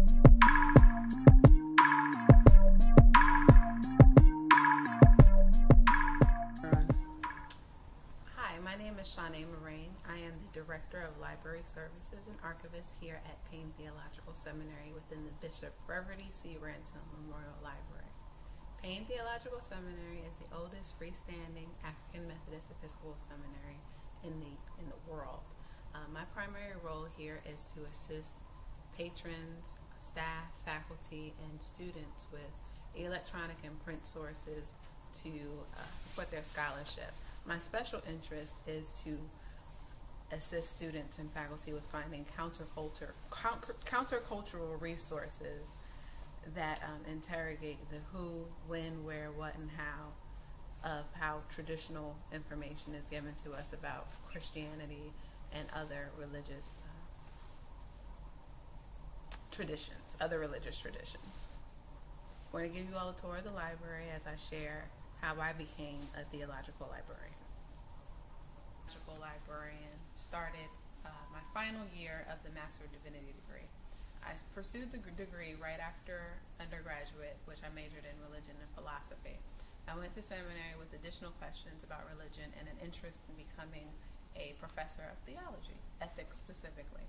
Hi, my name is Shanee Murrain. I am the Director of Library Services and Archivist here at Payne Theological Seminary within the Bishop Reverdy C. Ransom Memorial Library. Payne Theological Seminary is the oldest freestanding African Methodist Episcopal Seminary in the world. My primary role here is to assist patrons, staff, faculty, and students with electronic and print sources to support their scholarship. My special interest is to assist students and faculty with finding countercultural resources that interrogate the who, when, where, what, and how of how traditional information is given to us about Christianity and other religious traditions, I'm going to give you all a tour of the library as I share how I became a theological librarian. Librarian started my final year of the Master of Divinity degree. I pursued the degree right after undergraduate, which I majored in religion and philosophy. I went to seminary with additional questions about religion and an interest in becoming a professor of theology, ethics specifically.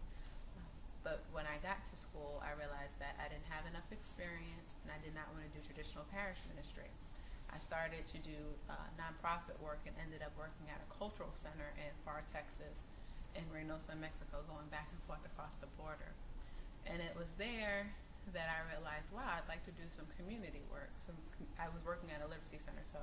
But when I got to school, I realized that I didn't have enough experience and I did not want to do traditional parish ministry. I started to do nonprofit work and ended up working at a cultural center in Far Texas, in Reynosa, Mexico, going back and forth across the border. And it was there that I realized, wow, I'd like to do some community work. I was working at a literacy center, so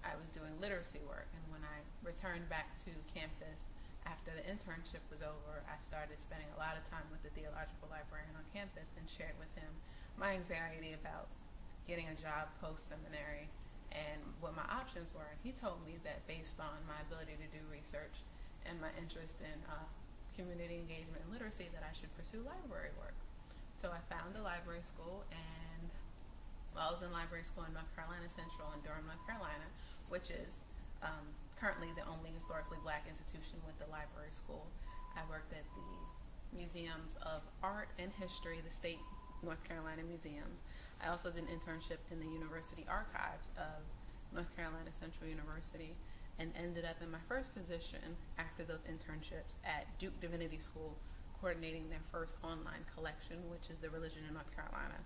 I was doing literacy work. And when I returned back to campus after the internship was over, I started spending a lot of time with the theological librarian on campus and shared with him my anxiety about getting a job post-seminary and what my options were. He told me that based on my ability to do research and my interest in community engagement and literacy, that I should pursue library work. So I found a library school, and I was in library school in North Carolina Central in Durham, North Carolina, which is currently the only historically black institution with the library school. I worked at the Museums of Art and History, the state North Carolina museums. I also did an internship in the University Archives of North Carolina Central University and ended up in my first position after those internships at Duke Divinity School, coordinating their first online collection, which is the Religion in North Carolina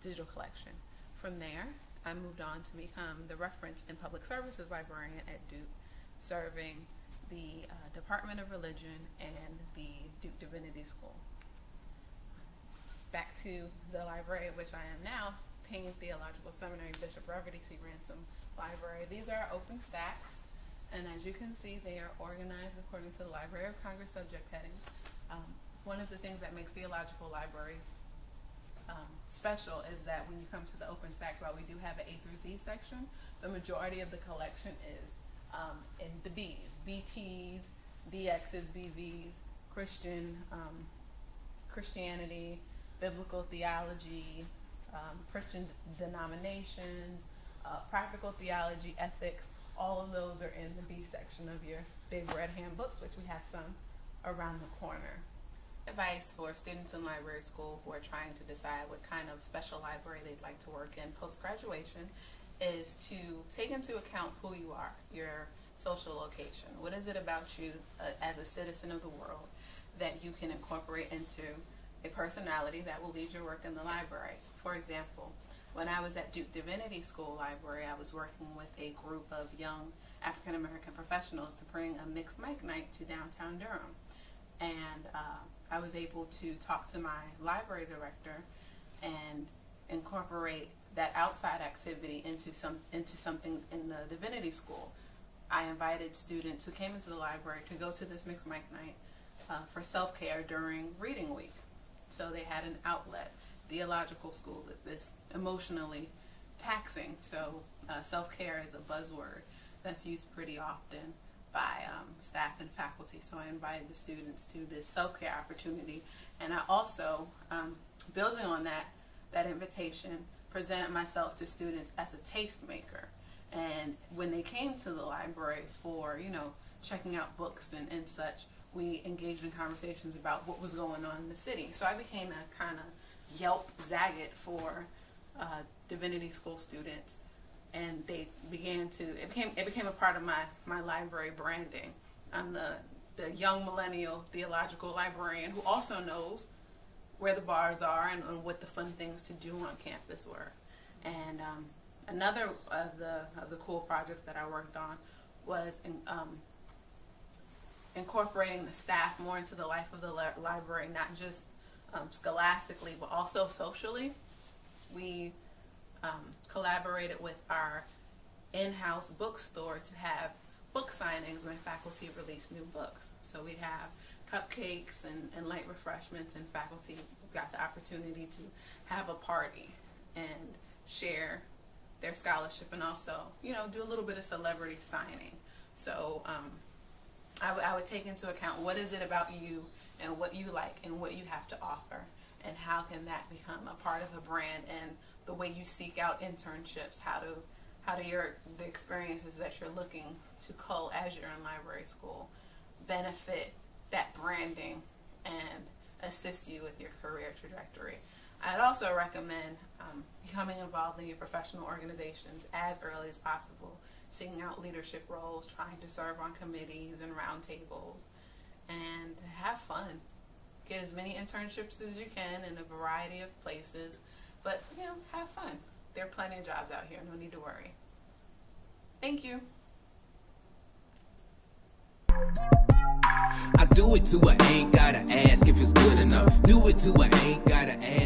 digital collection. From there, I moved on to become the Reference and Public Services Librarian at Duke, serving the Department of Religion and the Duke Divinity School. Back to the library at which I am now, Payne Theological Seminary, Bishop Reverdy C. Ransom Library. These are open stacks, and as you can see, they are organized according to the Library of Congress subject heading. One of the things that makes theological libraries special is that when you come to the open stacks, while we do have an A through Z section, the majority of the collection is in the B's, BTs, BXs, BVs, Christianity, biblical theology, Christian denominations, practical theology, ethics. All of those are in the B section of your big red handbooks, which we have some around the corner. Advice for students in library school who are trying to decide what kind of special library they'd like to work in post-graduation is to take into account who you are, your social location. What is it about you as a citizen of the world that you can incorporate into a personality that will lead your work in the library? For example, when I was at Duke Divinity School Library, I was working with a group of young African American professionals to bring a mixed mic night to downtown Durham. And I was able to talk to my library director and incorporate that outside activity into something in the Divinity School. I invited students who came into the library to go to this mixed mic night for self-care during reading week. So they had an outlet. Theological school is emotionally taxing, so self-care is a buzzword that's used pretty often by staff and faculty. So I invited the students to this self-care opportunity, and I also, building on that invitation, presented myself to students as a tastemaker. And when they came to the library for, checking out books and such, we engaged in conversations about what was going on in the city. So I became a kind of Yelp Zagat for divinity school students, and they began to, it became a part of my library branding. I'm the young millennial theological librarian who also knows where the bars are and what the fun things to do on campus were. And another of the cool projects that I worked on was incorporating the staff more into the life of the library, not just scholastically, but also socially. We collaborated with our in-house bookstore to have book signings when faculty released new books. So we'd have cupcakes and light refreshments, and faculty got the opportunity to have a party and share their scholarship, and also, you know, do a little bit of celebrity signing. So I would take into account what is it about you and what you like and what you have to offer, and how can that become a part of a brand, and the way you seek out internships, how do the experiences that you're looking to cull as you're in library school benefit that branding and assist you with your career trajectory. I'd also recommend becoming involved in your professional organizations as early as possible, seeking out leadership roles, trying to serve on committees and roundtables, and have fun. Get as many internships as you can in a variety of places, but, you know, have fun. There are plenty of jobs out here, no need to worry. Thank you. I do it to her, ain't gotta ask if it's good enough. Do it to her, ain't gotta ask.